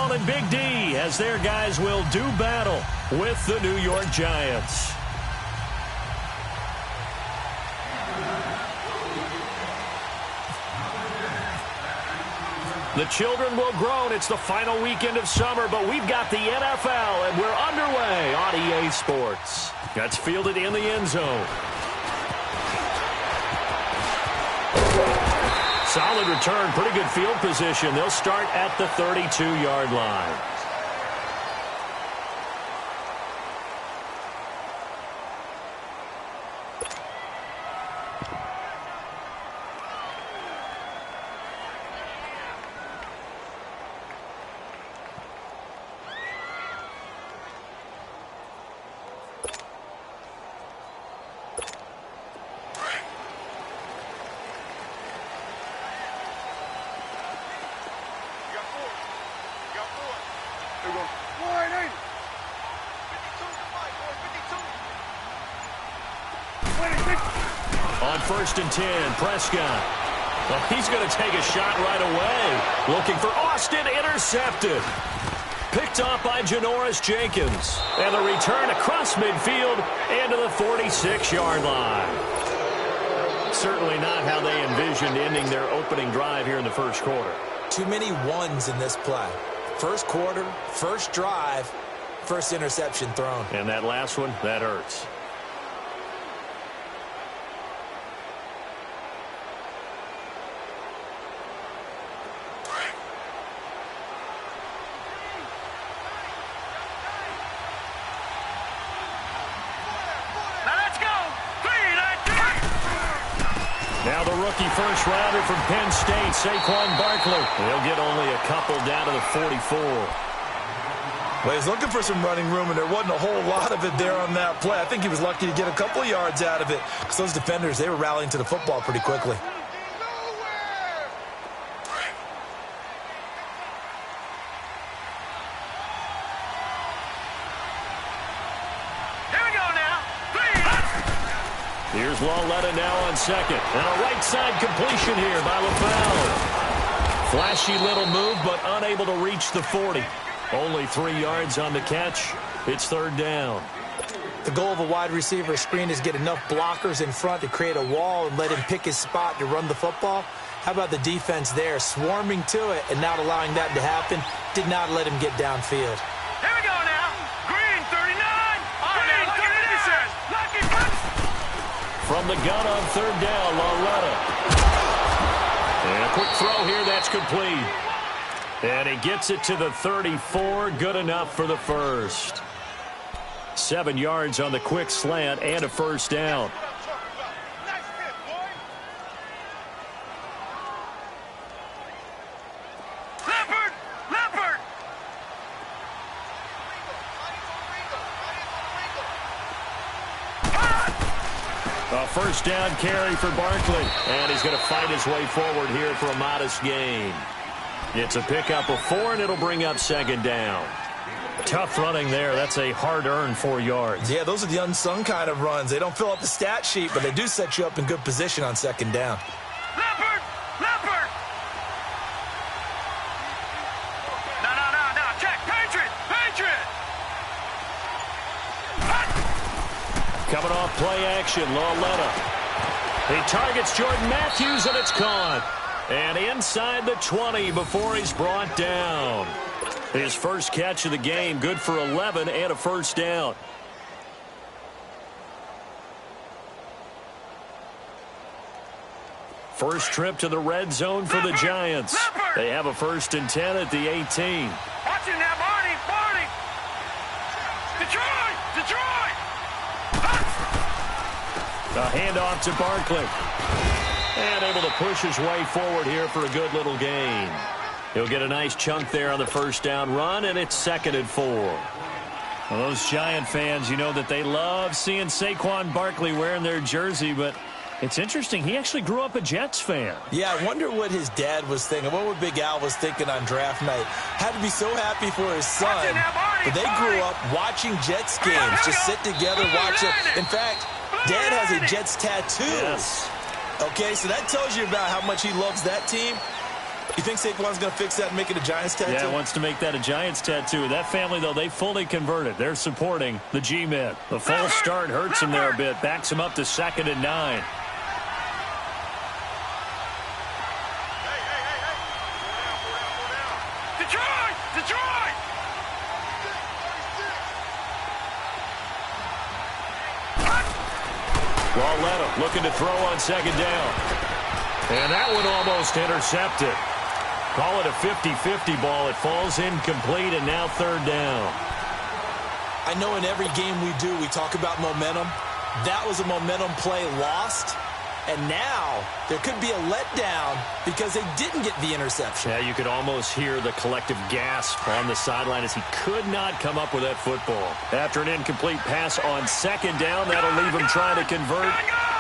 calling Big D as their guys will do battle with the New York Giants. The children will groan. It's the final weekend of summer, but we've got the NFL, and we're underway on EA Sports. That's fielded in the end zone. Solid return, pretty good field position. They'll start at the 32-yard line. On 1st and 10, Prescott. Well, he's going to take a shot right away. Looking for Austin, intercepted. Picked off by Janoris Jenkins. And the return across midfield into the 46-yard line. Certainly not how they envisioned ending their opening drive here in the first quarter. Too many ones in this play. First quarter, first drive, first interception thrown. And that last one, that hurts. Now the rookie first-rounder from Penn State, Saquon Barkley. He'll get only a couple down to the 44. Well, he's looking for some running room, and there wasn't a whole lot of it there on that play. I think he was lucky to get a couple of yards out of it because those defenders, they were rallying to the football pretty quickly. Here's Lawletta now on second. And a right side completion here by LaFell. Flashy little move, but unable to reach the 40. Only 3 yards on the catch. It's third down. The goal of a wide receiver screen is get enough blockers in front to create a wall and let him pick his spot to run the football. How about the defense there, swarming to it and not allowing that to happen? Did not let him get downfield. Here we go now. Green, 39. Green, 39. Lucky punch. From the gun on third down, Lawletta. And a quick throw here, that's complete. And he gets it to the 34, good enough for the first. 7 yards on the quick slant and a first down. A first down carry for Barkley. And he's going to fight his way forward here for a modest gain. It's a pickup of 4, and it'll bring up second down. Tough running there. That's a hard-earned 4 yards. Yeah, those are the unsung kind of runs. They don't fill up the stat sheet, but they do set you up in good position on second down. Leopard! Leopard! No. Check. Patriot! Patriot! Coming off play action, Lawletta. He targets Jordan Matthews, and it's caught. And inside the 20 before he's brought down. His first catch of the game, good for 11 and a first down. First trip to the red zone for the Giants. They have a 1st and 10 at the 18. Watching now, Barney! Detroit! A handoff to Barkley. And able to push his way forward here for a good little gain. He'll get a nice chunk there on the first down run, and it's 2nd and 4. Well, those Giant fans, you know that they love seeing Saquon Barkley wearing their jersey, but it's interesting. He actually grew up a Jets fan. Yeah, I wonder what his dad was thinking. What Big Al was thinking on draft night. Had to be so happy for his son. But they grew up watching Jets games. Just sit together, watch it. In fact, Dad has a Jets tattoo. Yes. Okay, so that tells you about how much he loves that team. You think Saquon's going to fix that and make it a Giants tattoo? Yeah, wants to make that a Giants tattoo. That family, though, they fully converted. They're supporting the G-Men. The false start hurts him there a bit. Backs him up to 2nd and 9. Detroit! Detroit! Lauletta looking to throw on 2nd down. And that one almost intercepted. Call it a 50-50 ball. It falls incomplete, and now 3rd down. I know in every game we do, we talk about momentum. That was a momentum play lost. And now there could be a letdown because they didn't get the interception. Yeah, you could almost hear the collective gasp on the sideline as he could not come up with that football. After an incomplete pass on 2nd down, that'll leave him trying to convert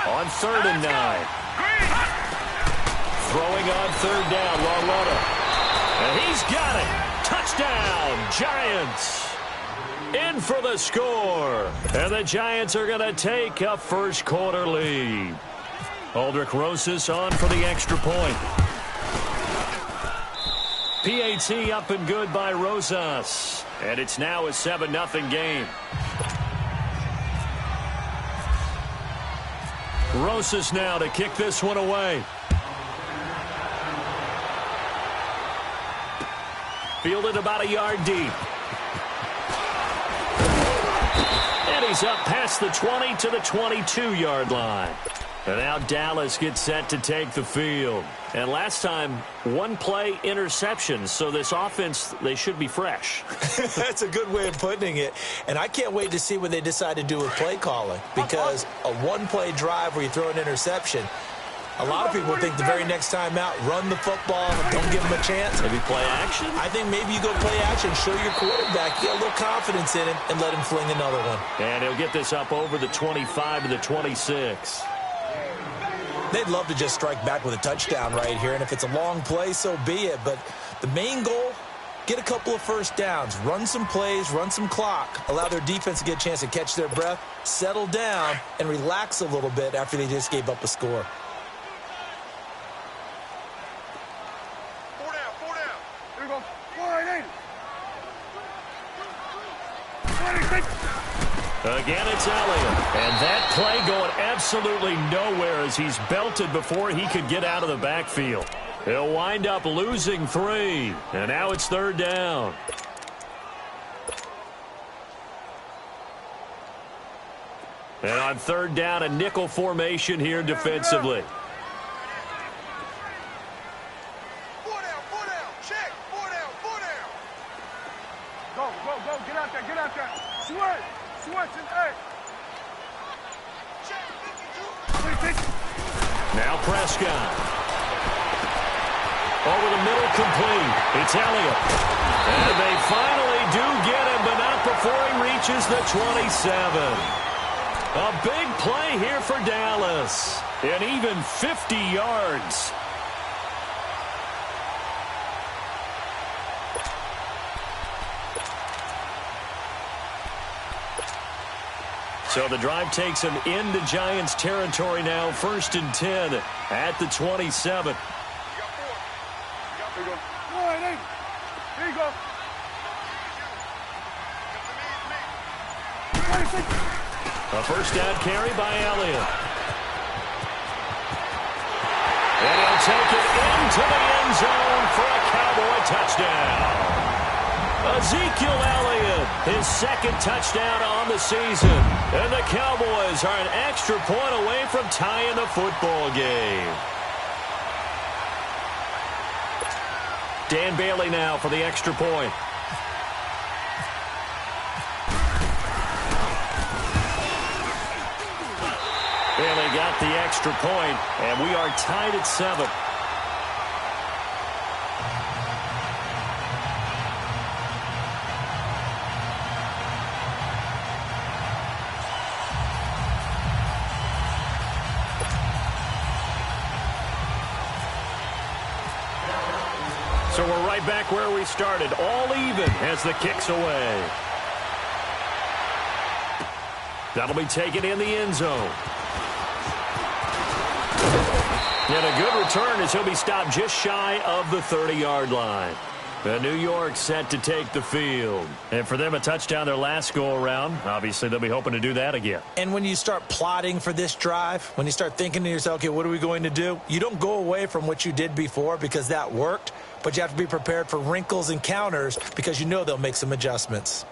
on 3rd and 9. Throwing on 3rd down, Lauletta. And he's got it. Touchdown, Giants. In for the score. And the Giants are going to take a first-quarter lead. Aldrich Rosas on for the extra point. PAT up and good by Rosas. And it's now a 7-0 game. Rosas now to kick this one away. Fielded about a yard deep. And he's up past the 20 to the 22-yard line. And now Dallas gets set to take the field. And last time, 1 play interception. So this offense, they should be fresh. That's a good way of putting it. And I can't wait to see what they decide to do with play calling. Because a 1-play drive where you throw an interception, a lot of people think the very next time out, run the football, don't give them a chance. Maybe play action? I think maybe you go play action, show your quarterback, get a little confidence in him, and let him fling another one. And he'll get this up over the 25 to the 26. They'd love to just strike back with a touchdown right here, and if it's a long play, so be it. But the main goal, get a couple of first downs, run some plays, run some clock, allow their defense to get a chance to catch their breath, settle down, and relax a little bit after they just gave up a score. 4 down, 4 down. Here we go. 4-8. Again, it's Elliott. And that play going absolutely nowhere as he's belted before he could get out of the backfield. He'll wind up losing 3. And now it's 3rd down. And on 3rd down, a nickel formation here defensively. 4 down, 4 down. Check. 4 down, 4 down. Go, go, go. Get out there, get out there. Switch. Switch and hey. Check. Now Prescott. Over the middle, complete. It's Elliott. And they finally do get him, but not before he reaches the 27. A big play here for Dallas. And even 50 yards. So the drive takes him into Giants territory now. 1st and 10 at the 27. You got 4. Here you go. 4-8. Here you go. A first down carry by Elliott. And he'll take it into the end zone for a Cowboy touchdown. Ezekiel Elliott, his 2nd touchdown on the season. And the Cowboys are an extra point away from tying the football game. Dan Bailey now for the extra point. Bailey got the extra point, and we are tied at 7. So we're right back where we started, all even as the kick's away. That'll be taken in the end zone. And a good return as he'll be stopped just shy of the 30-yard line. New York set to take the field. And for them, a touchdown their last go-around. Obviously, they'll be hoping to do that again. And when you start plotting for this drive, when you start thinking to yourself, okay, what are we going to do? You don't go away from what you did before because that worked, but you have to be prepared for wrinkles and counters because you know they'll make some adjustments.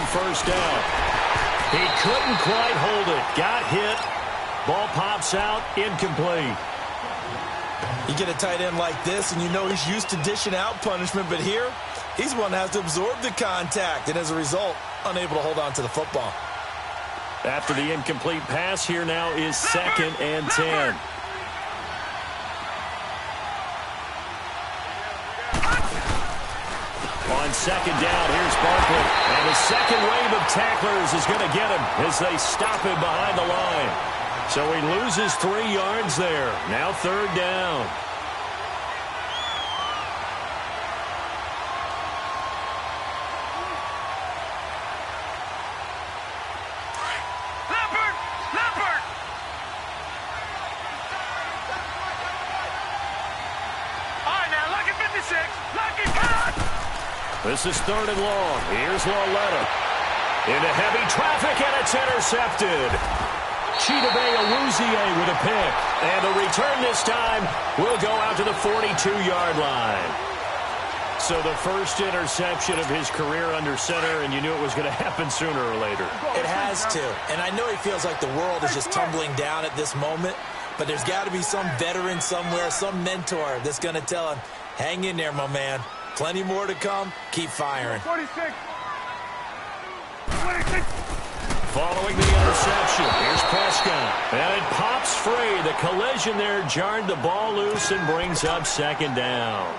First down. He couldn't quite hold it. Got hit. Ball pops out. Incomplete. You get a tight end like this, and you know he's used to dishing out punishment, but here, he's one that has to absorb the contact, and as a result, unable to hold on to the football. After the incomplete pass, here now is 2nd and 10. On 2nd down, here's Barkley. And the second wave of tacklers is going to get him as they stop him behind the line. So he loses 3 yards there. Now 3rd down. This is 3rd and long. Here's Lauletta. Into heavy traffic, and it's intercepted. Chidobe Awuzie with a pick. And the return this time will go out to the 42-yard line. So the first interception of his career under center, and you knew it was going to happen sooner or later. It has to. And I know he feels like the world is just tumbling down at this moment, but there's got to be some veteran somewhere, some mentor that's going to tell him, hang in there, my man. Plenty more to come. Keep firing. 46. Following the interception, here's Prescott. And it pops free. The collision there jarred the ball loose and brings up 2nd down.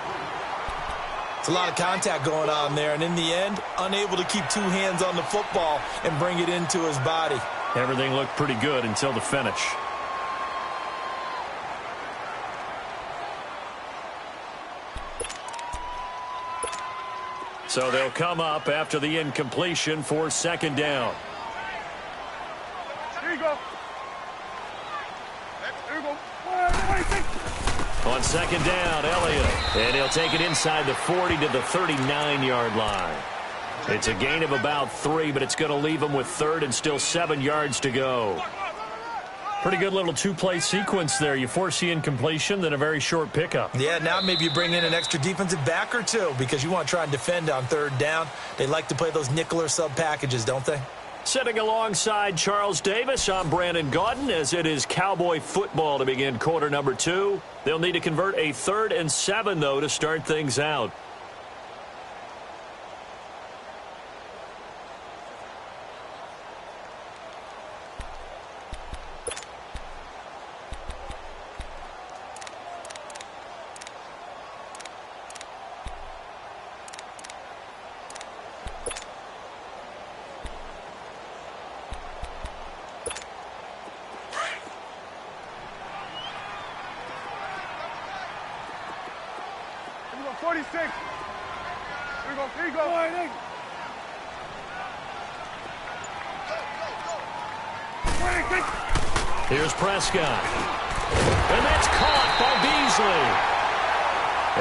It's a lot of contact going on there, and in the end, unable to keep 2 hands on the football and bring it into his body. Everything looked pretty good until the finish. So they'll come up after the incompletion for 2nd down. Here you go. Here you go. On 2nd down, Elliott. And he'll take it inside the 40 to the 39-yard line. It's a gain of about 3, but it's going to leave him with 3rd and still 7 yards to go. Pretty good little 2-play sequence there. You force the incompletion, then a very short pickup. Yeah, now maybe you bring in an extra defensive back or 2 because you want to try and defend on 3rd down. They like to play those nickel or sub packages, don't they? Sitting alongside Charles Davis, I'm Brandon Gaudin as it is Cowboy football to begin quarter number 2. They'll need to convert a 3rd and 7, though, to start things out. Here we go, 46. Here we go, here you go. Here's Prescott. And that's caught by Beasley.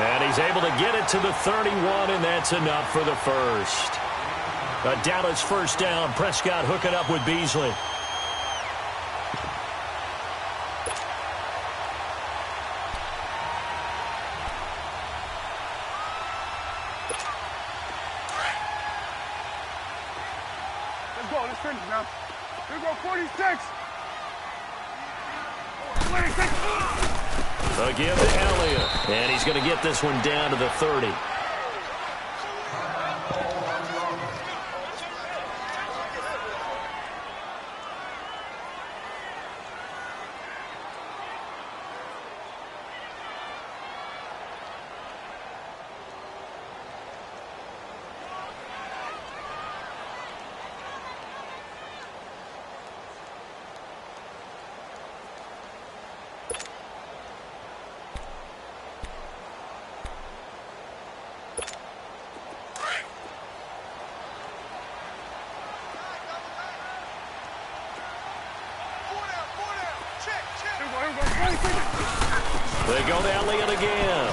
And he's able to get it to the 31, and that's enough for the first. A Dallas first down. Prescott hooking up with Beasley. Let's go, let's finish now. Here we go, 46. Again to Elliott. And he's going to get this one down to the 30. go to Elliott again.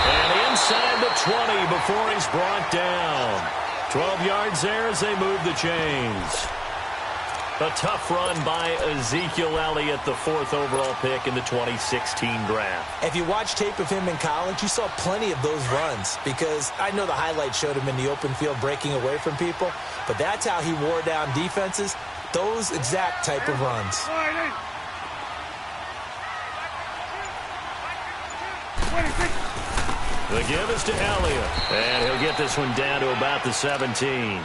And inside the 20 before he's brought down. 12 yards there as they move the chains. A tough run by Ezekiel Elliott, the 4th overall pick in the 2016 draft. If you watch tape of him in college, you saw plenty of those runs because I know the highlight showed him in the open field breaking away from people, but that's how he wore down defenses, those exact type of runs. The give is to Elliott, and he'll get this one down to about the 17.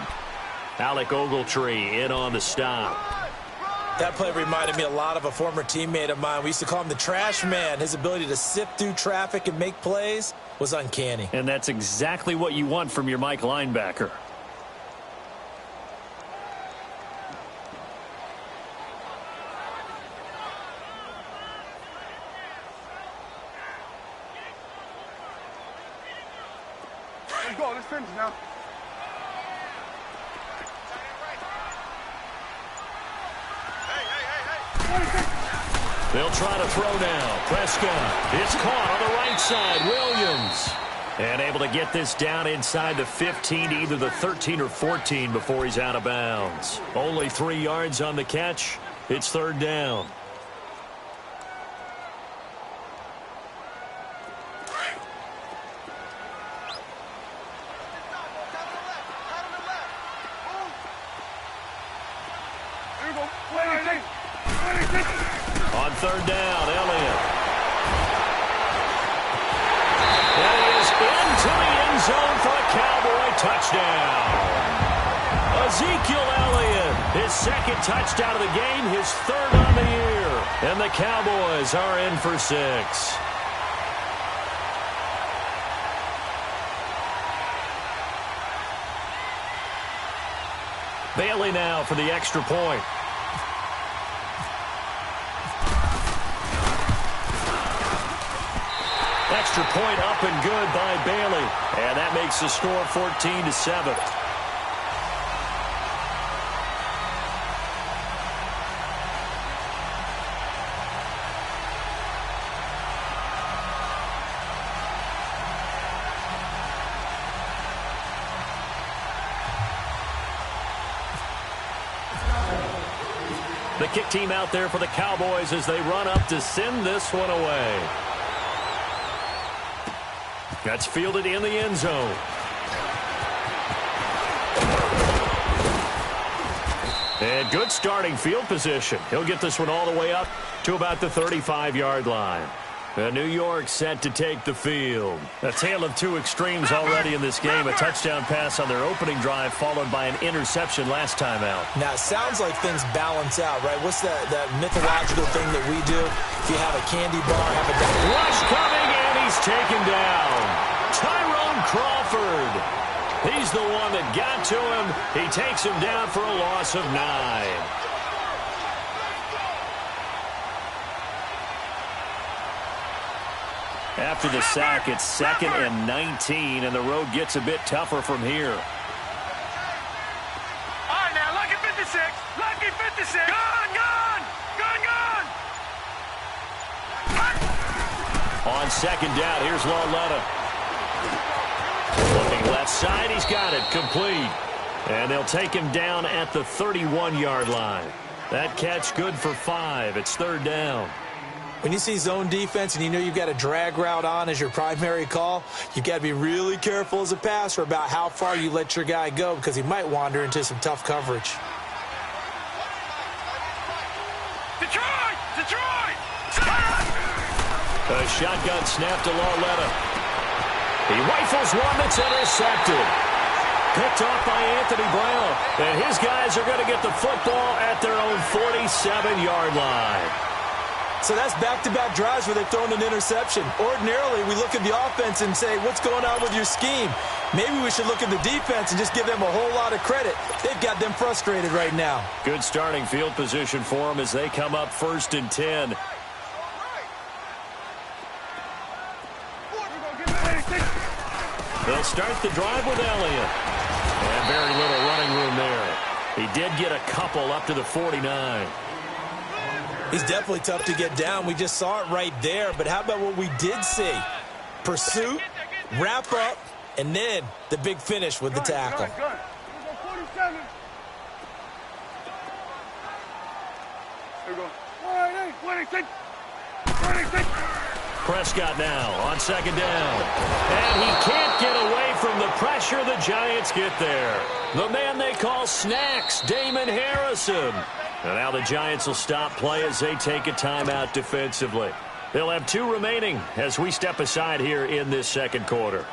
Alec Ogletree in on the stop. That play reminded me a lot of a former teammate of mine. We used to call him the trash man. His ability to sift through traffic and make plays was uncanny. And that's exactly what you want from your Mike linebacker. Let's go. Let's finish now. They'll try to throw now. Prescott is caught on the right side. Williams. And able to get this down inside the 15 to either the 13 or 14 before he's out of bounds. Only 3 yards on the catch. It's 3rd down. On 3rd down, Elliott. And he is into the end zone for a Cowboy touchdown. Ezekiel Elliott, his 2nd touchdown of the game, his 3rd on the year. And the Cowboys are in for 6. Bailey now for the extra point. Extra point up and good by Bailey. And that makes the score 14-7. The kick team out there for the Cowboys as they run up to send this one away. That's fielded in the end zone. And good starting field position. He'll get this one all the way up to about the 35-yard line. New York set to take the field. A tale of two extremes already in this game. A touchdown pass on their opening drive followed by an interception last time out. Now, it sounds like things balance out, right? What's that mythological thing that we do? If you have a candy bar, have a... Rush coming, and he's taken down. Tyrone Crawford. He's the one that got to him. He takes him down for a loss of 9. After the sack, it's 2nd and 19, and the road gets a bit tougher from here. All right, now, lucky 56. Lucky 56. Gone, gone. Gone, gone. On 2nd down, here's Lauletta. Looking left side, he's got it. Complete. And they'll take him down at the 31-yard line. That catch good for 5. It's 3rd down. When you see zone defense and you know you've got a drag route on as your primary call, you've got to be really careful as a passer about how far you let your guy go because he might wander into some tough coverage. Detroit! Detroit! A shotgun snap to Lauletta. He rifles one that's intercepted. Picked off by Anthony Brown. And his guys are going to get the football at their own 47-yard line. So that's back-to-back drives where they've thrown an interception. Ordinarily, we look at the offense and say, what's going on with your scheme? Maybe we should look at the defense and just give them a whole lot of credit. They've got them frustrated right now. Good starting field position for them as they come up 1st and 10. They'll start the drive with Elliott. And very little running room there. He did get a couple up to the 49. He's definitely tough to get down. We just saw it right there. But how about what we did see? Pursuit, wrap up, and then the big finish with the tackle. Good. 47. Here we go. 26. Prescott now on second down. And he can't get away from the pressure. The Giants get there. The man they call Snacks, Damon Harrison. And now the Giants will stop play as they take a timeout defensively. They'll have 2 remaining as we step aside here in this second quarter.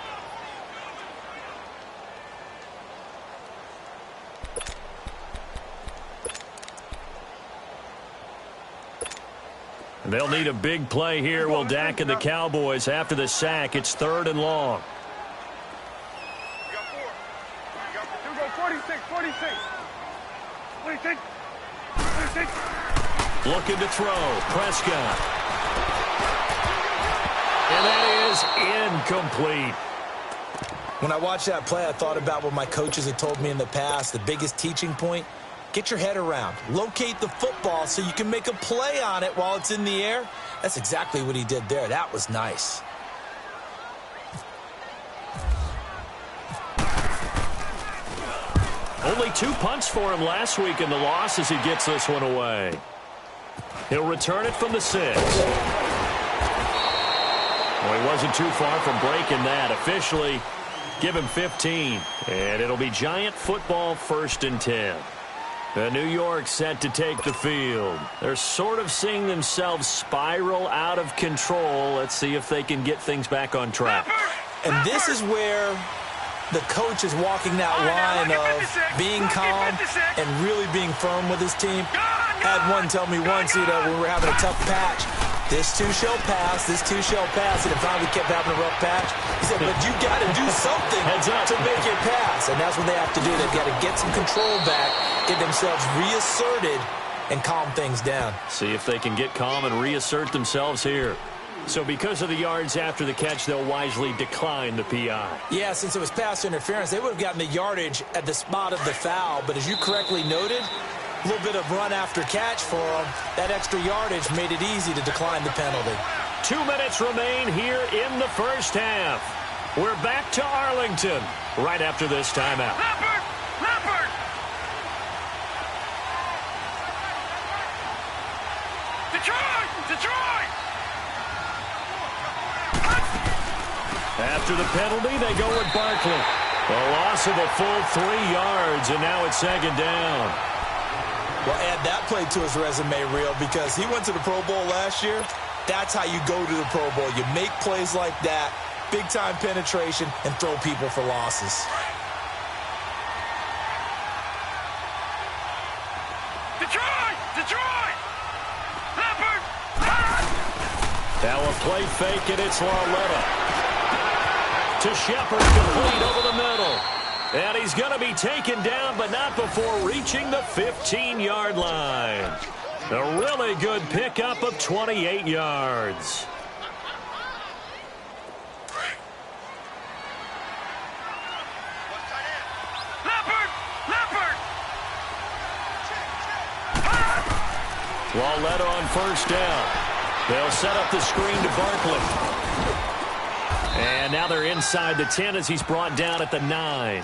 And they'll need a big play here. Will Dak and the Cowboys after the sack. It's 3rd and long. You got 4. You got 46. 46. Looking to throw. Prescott. And that is incomplete. When I watched that play, I thought about what my coaches had told me in the past. The biggest teaching point, get your head around. Locate the football so you can make a play on it while it's in the air. That's exactly what he did there. That was nice. Only 2 punts for him last week in the loss as he gets this one away. He'll return it from the 6. Well, he wasn't too far from breaking that. Officially, give him 15. And it'll be Giant football 1st and 10. New York set to take the field. They're sort of seeing themselves spiral out of control. Let's see if they can get things back on track. And this is where the coach is walking that line of being calm and really being firm with his team. Had one tell me once, when we were having a tough patch, this too shall pass, this too shall pass, and it finally kept having a rough patch. He said, but you got to do something to make it pass, and that's what they have to do. They've got to get some control back, get themselves reasserted, and calm things down. See if they can get calm and reassert themselves here. So because of the yards after the catch, they'll wisely decline the PI. Yeah, since it was pass interference, they would have gotten the yardage at the spot of the foul. But as you correctly noted, a little bit of run after catch for them. That extra yardage made it easy to decline the penalty. 2 minutes remain here in the first half. We're back to Arlington right after this timeout. Leopard! Detroit! After the penalty, they go with Barkley. A loss of a full 3 yards, and now it's second down. Well, add that play to his resume, Real, because he went to the Pro Bowl last year. That's how you go to the Pro Bowl. You make plays like that, big-time penetration, and throw people for losses. Detroit! Leopard! Now a play fake, and it's Lauletta. To Shepard, complete over the middle. And he's going to be taken down, but not before reaching the 15-yard line. A really good pickup of 28 yards. Leopard! Lauletta on first down. They'll set up the screen to Barkley. And now they're inside the 10 as he's brought down at the 9.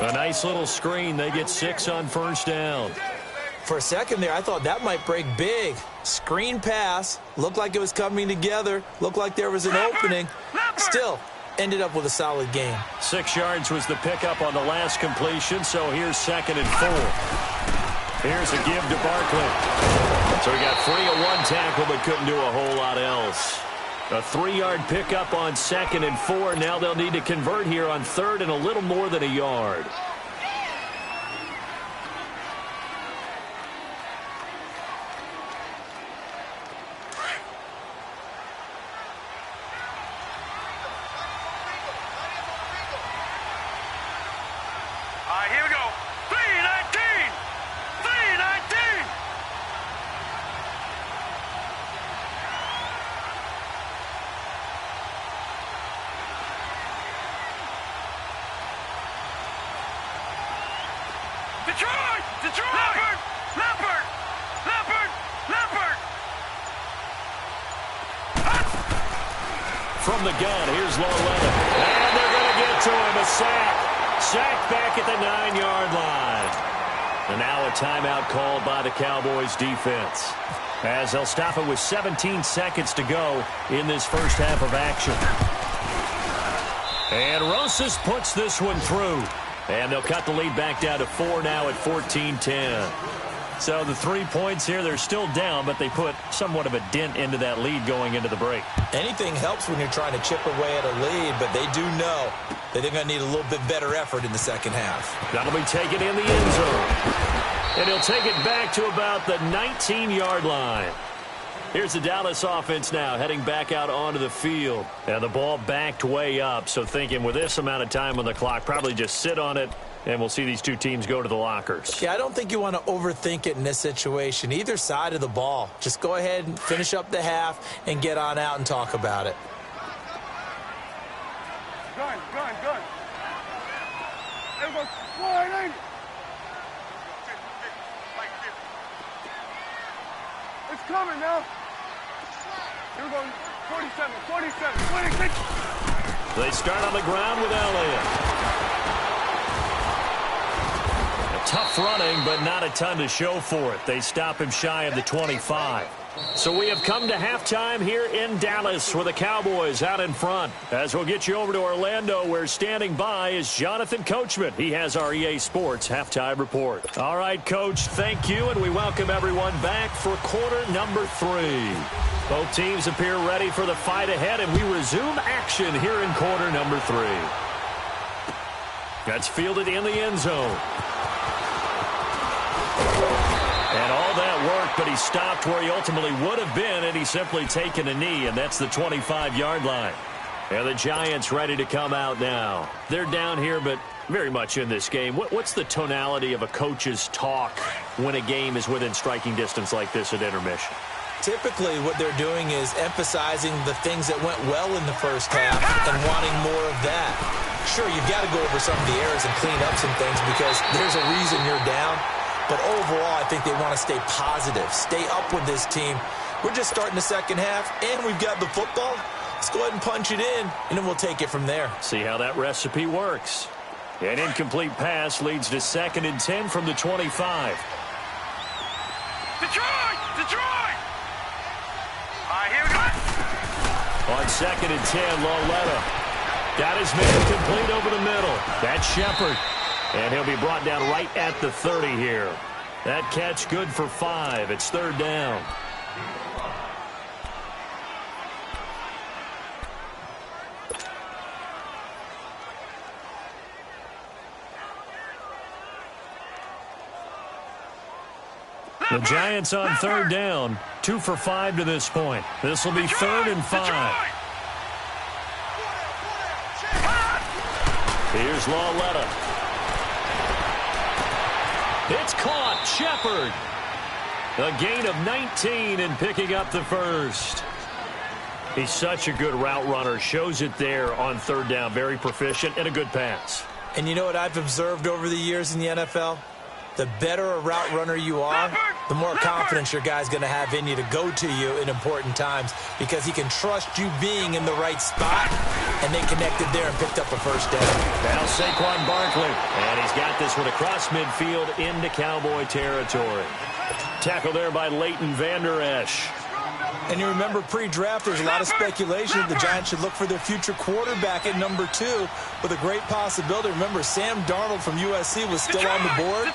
A nice little screen. They get 6 on first down. For a second there, I thought that might break big. Screen pass. Looked like it was coming together. Looked like there was an opening. Still, ended up with a solid game. 6 yards was the pickup on the last completion, so here's 2nd and 4. Here's a give to Barkley. So he got free of 1 tackle but couldn't do a whole lot else. A 3-yard pickup on 2nd and 4. Now they'll need to convert here on 3rd and a little more than a yard. All right, here we go. 3-19! 3-19! Detroit! Leopard! from the gun. Here's Loletta. And they're going to get to him. A sack. Sack back at the 9-yard line. And now a timeout called by the Cowboys defense, as they'll stop it with 17 seconds to go in this first half of action. And Rosas puts this one through. And they'll cut the lead back down to 4 now at 14-10. So the 3 points here, they're still down, but they put somewhat of a dent into that lead going into the break. Anything helps when you're trying to chip away at a lead, but they do know that they're going to need a little bit better effort in the second half. That'll be taken in the end zone. And he'll take it back to about the 19-yard line. Here's the Dallas offense now heading back out onto the field. And the ball backed way up, so thinking with this amount of time on the clock, probably just sit on it, and we'll see these two teams go to the lockers. Yeah, I don't think you want to overthink it in this situation. Either side of the ball. Just go ahead and finish up the half and get on out and talk about it. Gun. Everybody, slide in. It's coming now. Here we go. 47, 26. They start on the ground with Elliott. Tough running, but not a ton to show for it. They stop him shy of the 25. So we have come to halftime here in Dallas with the Cowboys out in front. As we'll get you over to Orlando, where standing by is Jonathan Coachman. He has our EA Sports halftime report. All right, Coach, thank you, and we welcome everyone back for quarter number 3. Both teams appear ready for the fight ahead, and we resume action here in quarter number 3. That's fielded in the end zone. And all that work, but he stopped where he ultimately would have been, and he's simply taken a knee, and that's the 25-yard line. And the Giants ready to come out now. They're down here, but very much in this game. What's the tonality of a coach's talk when a game is within striking distance like this at intermission? Typically, what they're doing is emphasizing the things that went well in the first half and wanting more of that. Sure, you've got to go over some of the errors and clean up some things because there's a reason you're down. But overall, I think they want to stay positive, stay up with this team. We're just starting the second half, and we've got the football. Let's go ahead and punch it in, and then we'll take it from there. See how that recipe works. An incomplete pass leads to 2nd and 10 from the 25. Detroit! All right, here we go. On 2nd and 10, Loletta got his man complete over the middle. That's Shepard. And he'll be brought down right at the 30 here. That catch good for 5. It's 3rd down. The Giants on 3rd down. 2 for 5 to this point. This will be 3rd and 5. Here's Loletta. It's caught. Shepard. A gain of 19 and picking up the first. He's such a good route runner. Shows it there on 3rd down. Very proficient and a good pass. And you know what I've observed over the years in the NFL? The better a route runner you are, the more confidence your guy's going to have in you to go to you in important times because he can trust you being in the right spot, and they connected there and picked up a first down. Now Saquon Barkley, and he's got this one across midfield into Cowboy territory. Tackle there by Leighton Vander Esch. And you remember pre-draft, there's a lot of speculation that the Giants should look for their future quarterback at number 2 with a great possibility. Remember, Sam Darnold from USC was still on the board,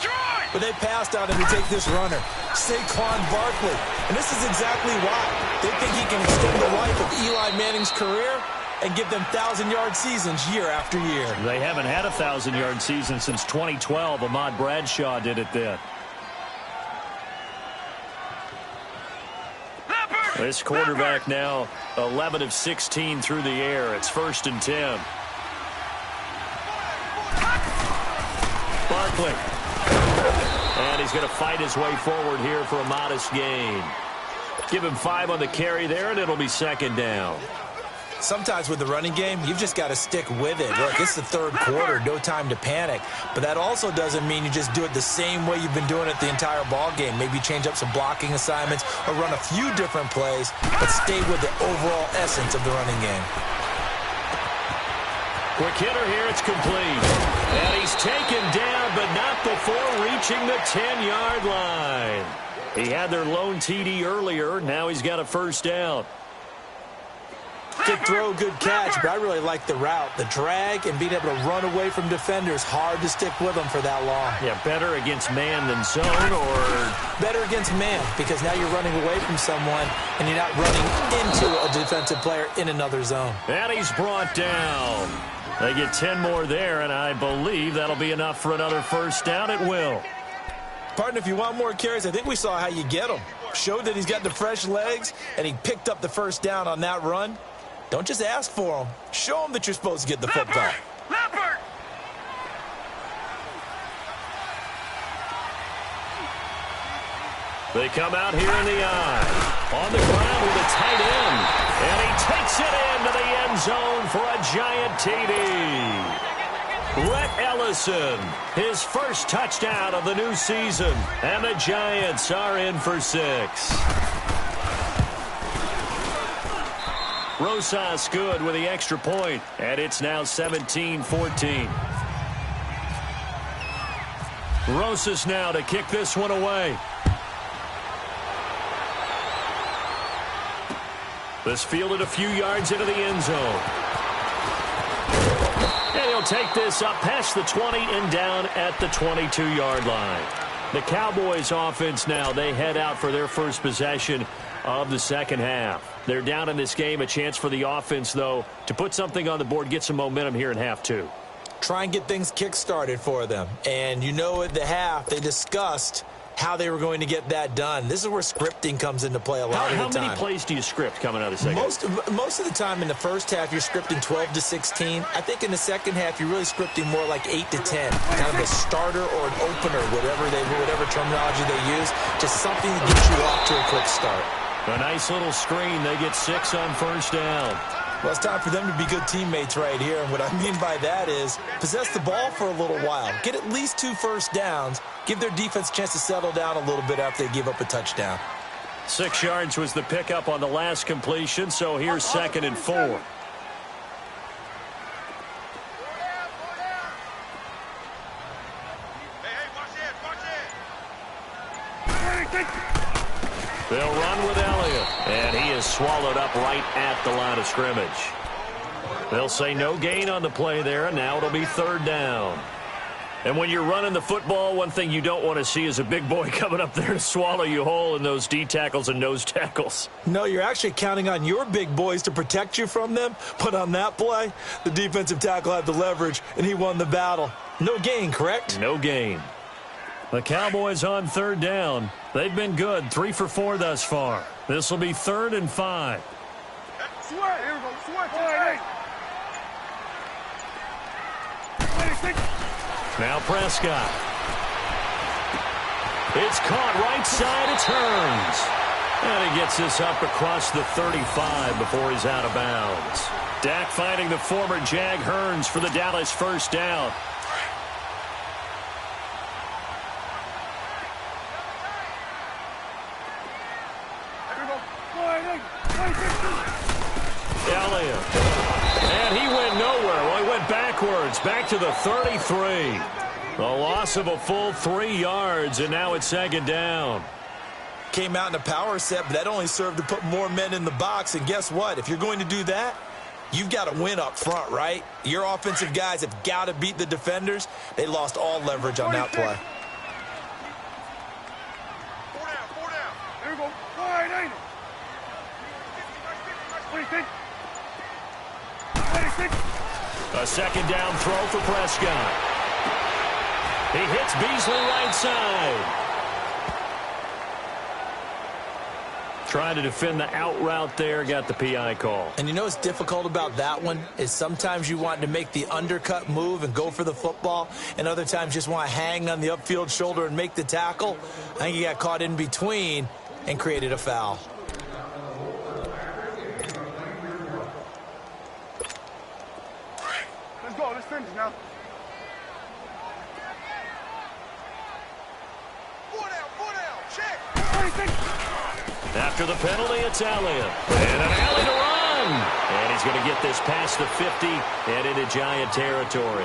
but they passed on him to take this runner, Saquon Barkley. And this is exactly why. They think he can extend the life of Eli Manning's career and give them 1,000-yard seasons year after year. They haven't had a 1,000-yard season since 2012. Ahmad Bradshaw did it then. This quarterback now 11 of 16 through the air. It's 1st and 10. Barkley. And he's going to fight his way forward here for a modest gain. Give him 5 on the carry there, and it'll be 2nd down. Sometimes with the running game, you've just got to stick with it. Look, it's the 3rd quarter, no time to panic. But that also doesn't mean you just do it the same way you've been doing it the entire ball game. Maybe change up some blocking assignments or run a few different plays, but stay with the overall essence of the running game. Quick hitter here, it's complete. And he's taken down, but not before reaching the 10-yard line. He had their lone TD earlier. Now he's got a first down. Good throw, good catch, but I really like the route. The drag and being able to run away from defenders, hard to stick with them for that long. Yeah, better against man than zone, or better against man, because now you're running away from someone and you're not running into a defensive player in another zone. And he's brought down. They get 10 more there, and I believe that'll be enough for another first down. It will. Partner, if you want more carries, I think we saw how you get them. Showed that he's got the fresh legs, and he picked up the first down on that run. Don't just ask for them. Show them that you're supposed to get the football. They come out here in the eye. On the ground with a tight end. And he takes it into the end zone for a giant TD. Rhett Ellison, his first touchdown of the new season. And the Giants are in for 6. Rosas good with the extra point, and it's now 17-14. Rosas now to kick this one away. This fielded a few yards into the end zone. And he'll take this up past the 20 and down at the 22-yard line. The Cowboys offense now, they head out for their first possession of the second half. They're down in this game. A chance for the offense, though, to put something on the board, get some momentum here in half 2. Try and get things kick-started for them. And you know at the half, they discussed how they were going to get that done. This is where scripting comes into play a lot of the time. How many plays do you script coming out of the second half? Most of the time in the first half, you're scripting 12 to 16. I think in the second half, you're really scripting more like 8 to 10. Kind of a starter or an opener, whatever terminology they use. Just something to get you off to a quick start. A nice little screen. They get 6 on first down. Well, it's time for them to be good teammates right here. And what I mean by that is possess the ball for a little while. Get at least 2 first downs. Give their defense a chance to settle down a little bit after they give up a touchdown. 6 yards was the pickup on the last completion, so here's 2nd and 4. They'll run with Elliott, and he is swallowed up right at the line of scrimmage. They'll say no gain on the play there, and now it'll be 3rd down. And when you're running the football, one thing you don't want to see is a big boy coming up there to swallow you whole in those D tackles and nose tackles. No, you're actually counting on your big boys to protect you from them. But on that play, the defensive tackle had the leverage, and he won the battle. No gain, correct? No gain. The Cowboys on 3rd down. They've been good, 3 for 4 thus far. This will be 3rd and 5. Sweat, here we go. Sweat. Now Prescott. It's caught right side. It turns. And he gets this up across the 35 before he's out of bounds. Dak finding the former Jag Hearns for the Dallas first down. Elliott. And he went nowhere. Well, he went backwards. Back to the 33. The loss of a full 3 yards, and now it's 2nd down. Came out in a power set, but that only served to put more men in the box. And guess what? If you're going to do that, you've got to win up front, right? Your offensive guys have got to beat the defenders. They lost all leverage on that play. 4 down. Here we go. 4 ain't it? 26. A 2nd down throw for Prescott. He hits Beasley right side. Trying to defend the out route there, got the PI call. And you know what's difficult about that one is sometimes you want to make the undercut move and go for the football, and other times just want to hang on the upfield shoulder and make the tackle. I think he got caught in between and created a foul. Let's go. Let's finish now. 4 down. Check. 26. After the penalty, it's Elliott. And an alley to run. And He's going to get this past the 50 and into Giant territory.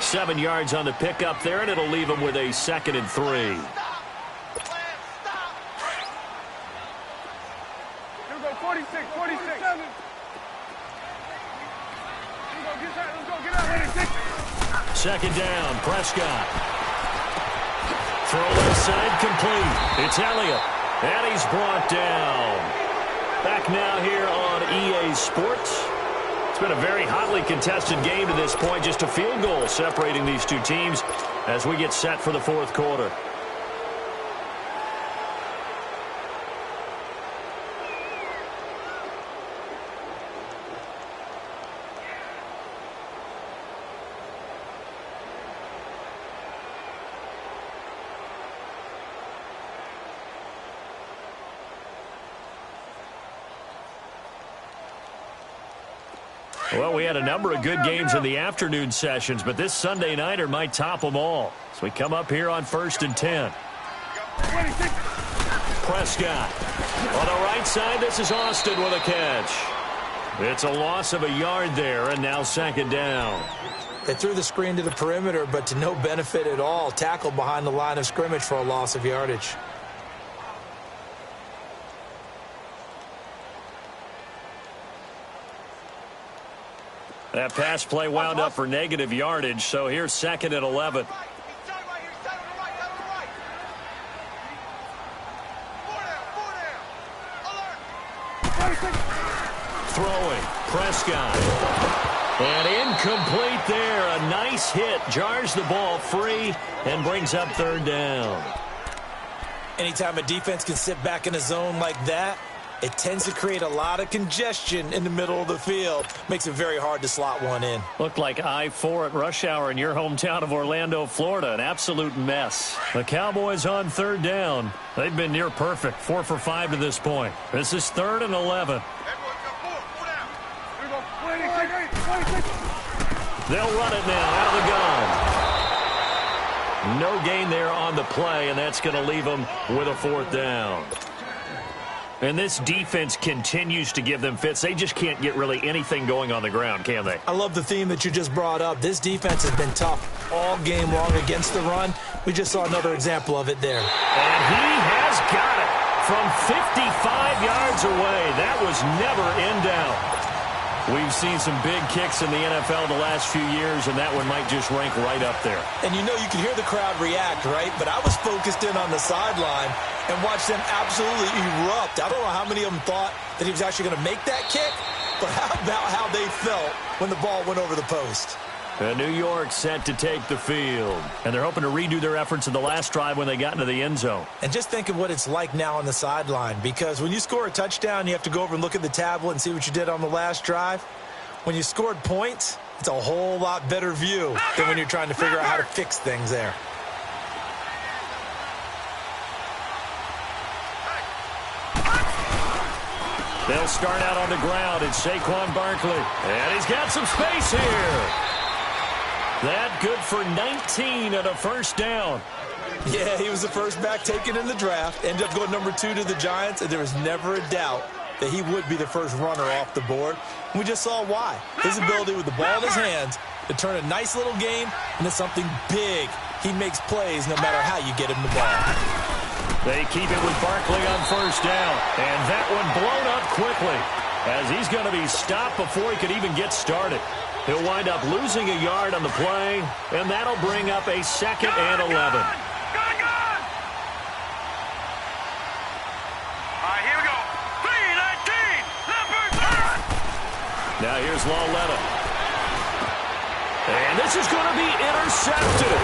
7 yards on the pickup there, and it'll leave him with a 2nd and 3. Here we go, 46, 46. Here we go, let's go, get out, 46. 2nd down, Prescott. Throw left side complete. It's Elliott, and he's brought down. Back now here on EA Sports. It's been a very hotly contested game to this point. Just a field goal separating these two teams as we get set for the 4th quarter. Well, we had a number of good games in the afternoon sessions, but this Sunday nighter might top them all. So we come up here on 1st and 10. Prescott. On the right side, this is Austin with a catch. It's a loss of a yard there, and now 2nd down. They threw the screen to the perimeter, but to no benefit at all. Tackled behind the line of scrimmage for a loss of yardage. That pass play wound up for negative yardage, so here's 2nd and 11. Throwing, Prescott. And incomplete there. A nice hit. Jars the ball free and brings up 3rd down. Anytime a defense can sit back in a zone like that, it tends to create a lot of congestion in the middle of the field. Makes it very hard to slot one in. Looked like I-4 at rush hour in your hometown of Orlando, Florida. An absolute mess. The Cowboys on 3rd down. They've been near perfect. 4 for 5 to this point. This is 3rd and 11. They'll run it now out of the gun. No gain there on the play, and that's going to leave them with a 4th down. And this defense continues to give them fits. They just can't get really anything going on the ground, can they? I love the theme that you just brought up. This defense has been tough all game long against the run. We just saw another example of it there. And he has got it from 55 yards away. That was never in doubt. We've seen some big kicks in the NFL the last few years, and that one might just rank right up there. And you know you can hear the crowd react, right? But I was focused in on the sideline and watched them absolutely erupt. I don't know how many of them thought that he was actually going to make that kick, but how about how they felt when the ball went over the post? And New York set to take the field. And they're hoping to redo their efforts in the last drive when they got into the end zone. And just think of what it's like now on the sideline, because when you score a touchdown, you have to go over and look at the tablet and see what you did on the last drive. When you scored points, it's a whole lot better view than when you're trying to figure out how to fix things there. They'll start out on the ground. It's Saquon Barkley. And he's got some space here. That good for 19 and a 1st down. Yeah, he was the first back taken in the draft. Ended up going number 2 to the Giants, and there was never a doubt that he would be the first runner off the board. We just saw why. His ability with the ball in his hands to turn a nice little game into something big. He makes plays no matter how you get him the ball. They keep it with Barkley on 1st down. And that one blown up quickly as he's going to be stopped before he could even get started. He'll wind up losing a yard on the play, and that'll bring up a 2nd and 11. All right, here we go. 3-19, Now here's Lauletta. And this is going to be intercepted.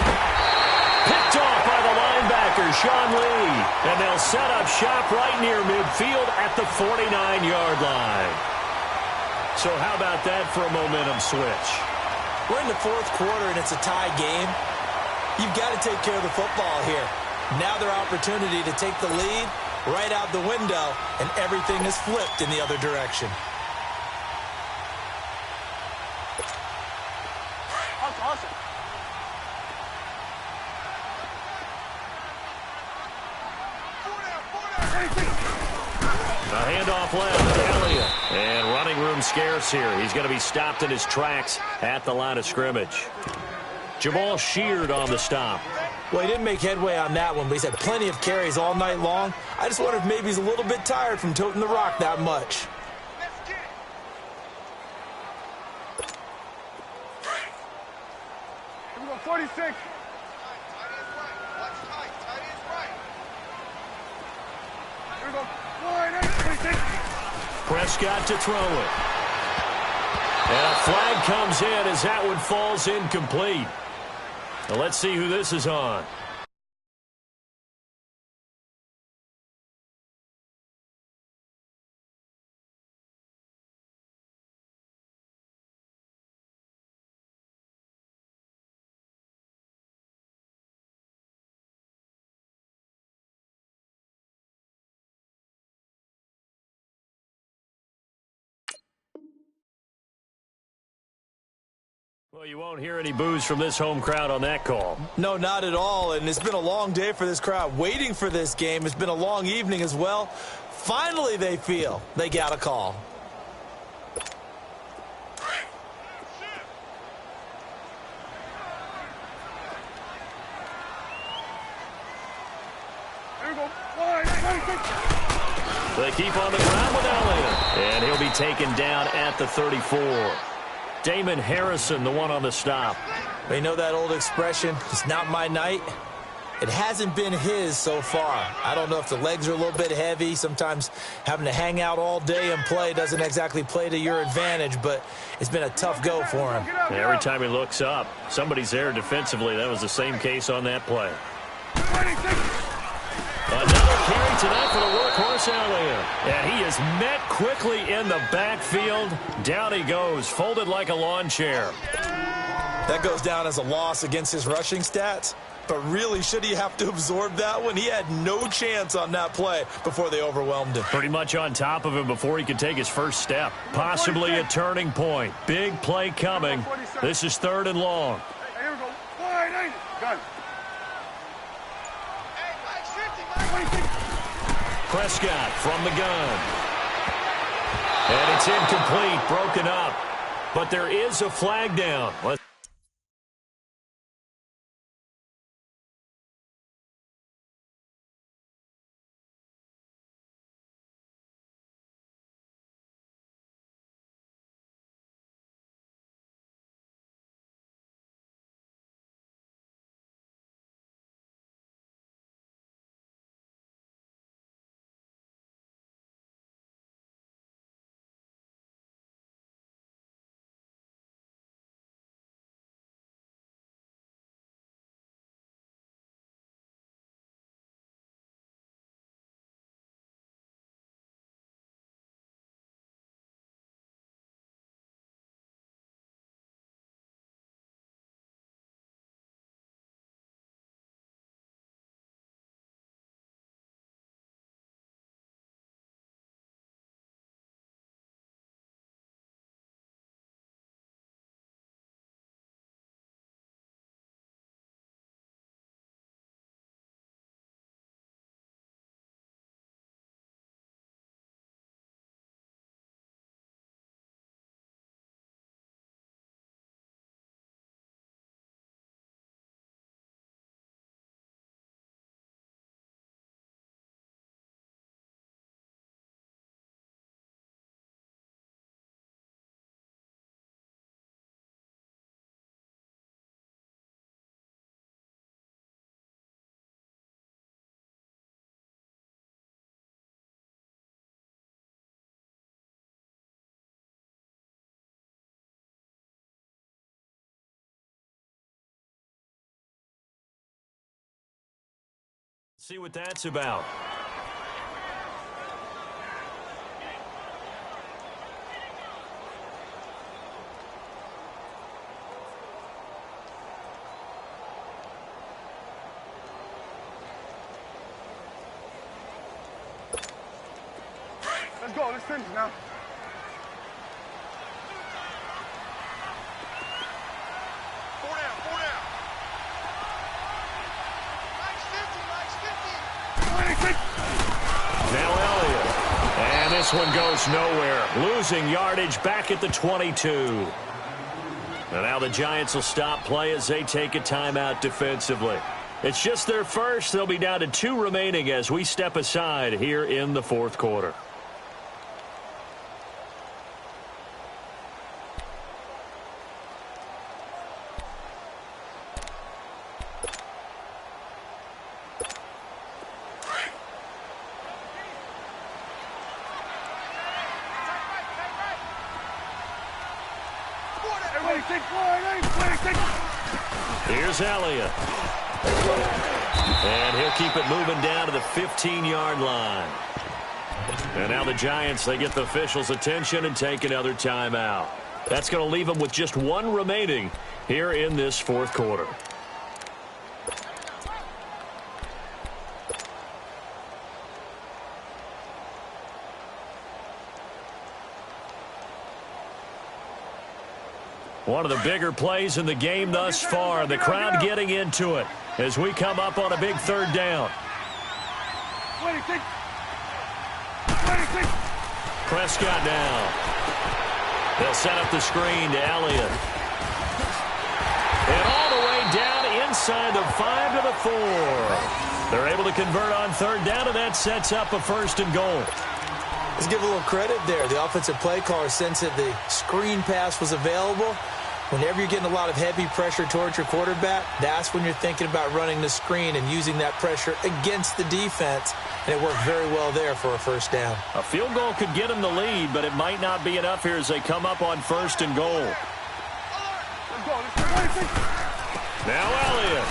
Picked off by the linebacker, Sean Lee. And they'll set up shop right near midfield at the 49-yard line. So how about that for a momentum switch? We're in the 4th quarter, and it's a tie game. You've got to take care of the football here. Now their opportunity to take the lead right out the window, and everything is flipped in the other direction. Awesome. A handoff left to Elliott. And running room from scarce here. He's going to be stopped in his tracks at the line of scrimmage. Jamal Sheard on the stop. Well, he didn't make headway on that one, but he's had plenty of carries all night long. I just wonder if maybe he's a little bit tired from toting the rock that much. Here we go, 46. Here we go, 46. Prescott to throw it. And a flag comes in as that one falls incomplete. Now let's see who this is on. Well, you won't hear any boos from this home crowd on that call. No, not at all, and it's been a long day for this crowd waiting for this game. It's been a long evening as well. Finally, they feel they got a call. Here we go, 46. They keep on the ground with Elliott. And he'll be taken down at the 34. Damon Harrison, the one on the stop. You know that old expression, it's not my night? It hasn't been his so far. I don't know if the legs are a little bit heavy. Sometimes having to hang out all day and play doesn't exactly play to your advantage, but it's been a tough go for him. Every time he looks up, somebody's there defensively. That was the same case on that play. 26. Another carry tonight for the workhorse Elliott. And he is met quickly in the backfield. Down he goes, folded like a lawn chair. That goes down as a loss against his rushing stats. But really, should he have to absorb that one? He had no chance on that play before they overwhelmed him. Pretty much on top of him before he could take his first step. Possibly a turning point. Big play coming. This is 3rd and long. Hey, here we go, 180. Gun. Prescott from the gun. And it's incomplete, broken up. But there is a flag down. Let's see what that's about. Let's go, let's finish now. Four down. Nice 50. Now Elliott. And this This one goes nowhere. Losing yardage back at the 22. And now the Giants will stop play as they take a timeout defensively. It's just their first. They'll be down to 2 remaining as we step aside here in the fourth quarter. Here's Elliott. And he'll keep it moving down to the 15-yard line. And now the Giants, they get the officials' attention and take another timeout. That's going to leave them with just 1 remaining here in this fourth quarter. One of the bigger plays in the game thus far. The crowd getting into it as we come up on a big 3rd down. Prescott down. They'll set up the screen to Elliott. And all the way down inside the 5 to the 4. They're able to convert on 3rd down, and that sets up a 1st and goal. Let's give a little credit there. The offensive play caller, since the screen pass was available, whenever you're getting a lot of heavy pressure towards your quarterback, that's when you're thinking about running the screen and using that pressure against the defense. And it worked very well there for a 1st down. A field goal could get them the lead, but it might not be enough here as they come up on 1st and goal. Now Elliott.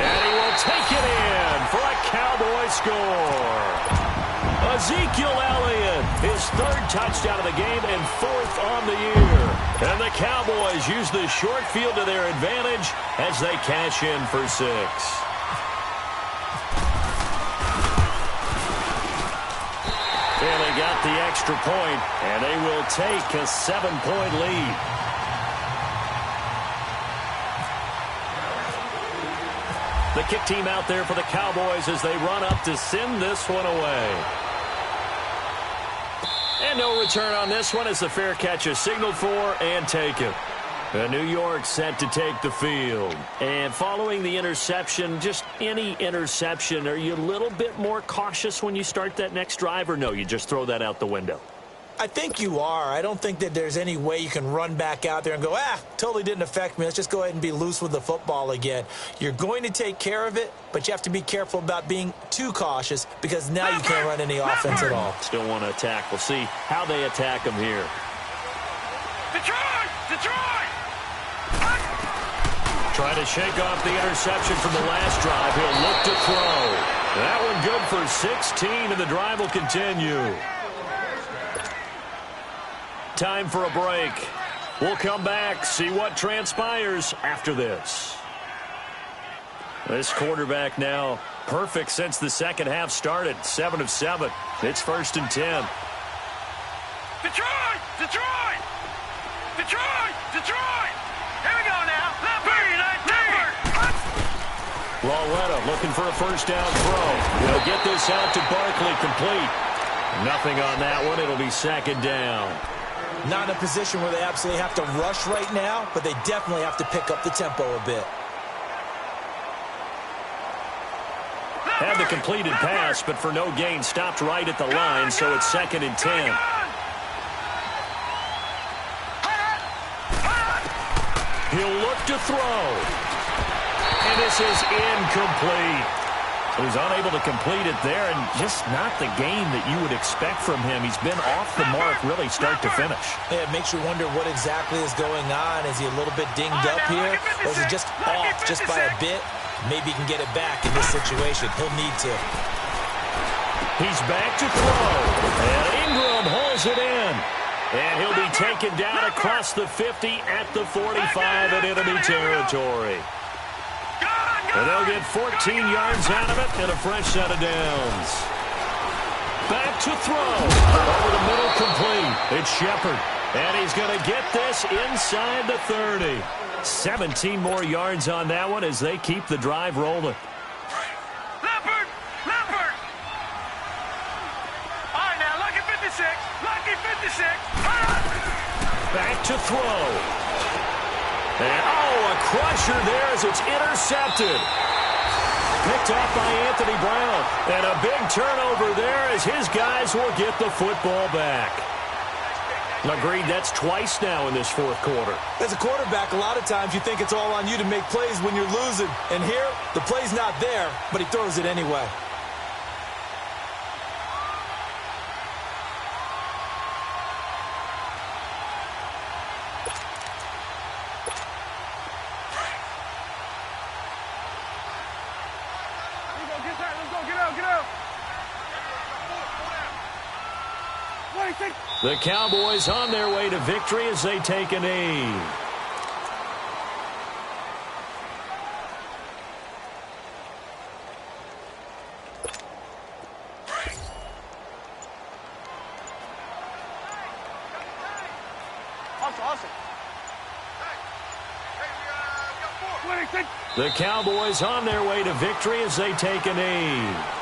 And he will take it in for a Cowboy score. Ezekiel Elliott, his 3rd touchdown of the game and 4th on the year. And the Cowboys use the short field to their advantage as they cash in for 6. And they got the extra point, and they will take a 7-point lead. The kick team out there for the Cowboys as they run up to send this one away. And no return on this one as the fair catch is signaled for and taken. And New York set to take the field. And following the interception, just any interception, are you a little bit more cautious when you start that next drive, or no, you just throw that out the window? I think you are. I don't think that there's any way you can run back out there and go, totally didn't affect me. Let's just go ahead and be loose with the football again. You're going to take care of it, but you have to be careful about being too cautious because now you can't run any offense at all. Still want to attack. We'll see how they attack them here. Detroit! Try to shake off the interception from the last drive. He'll look to throw. That one good for 16, and the drive will continue. Time for a break. We'll come back, see what transpires after this. This quarterback now perfect since the second half started. 7 of 7. It's 1st and 10. Detroit! Here we go now. Loretta looking for a 1st down throw. He'll get this out to Barkley, complete. Nothing on that one. It'll be 2nd down. Not in a position where they absolutely have to rush right now, but they definitely have to pick up the tempo a bit. Had the completed pass, but for no gain, stopped right at the line, so it's 2nd and 10. He'll look to throw. And this is incomplete. He was unable to complete it there, and just not the game that you would expect from him. He's been off the mark really start to finish. Yeah, it makes you wonder what exactly is going on. Is he a little bit dinged up here? Or is he just off just by a bit? Maybe he can get it back in this situation. He'll need to. He's back to throw. And Ingram holds it in. And he'll be taken down across the 50 at the 45 in enemy territory. And they'll get 14 yards out of it and a fresh set of downs. Back to throw. Over the middle, complete. It's Shepard. And he's going to get this inside the 30. 17 more yards on that one as they keep the drive rolling. Leopard! All right, now look at 56. Back to throw. And, oh, a crusher there as it's intercepted. Picked off by Anthony Brown. And a big turnover there as his guys will get the football back. Agreed, that's twice now in this fourth quarter. As a quarterback, a lot of times you think it's all on you to make plays when you're losing. And here, the play's not there, but he throws it anyway. The Cowboys on their way to victory as they take a knee. The Cowboys on their way to victory as they take a knee.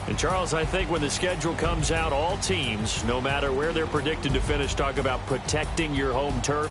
And Charles, I think when the schedule comes out, all teams, no matter where they're predicted to finish, talk about protecting your home turf.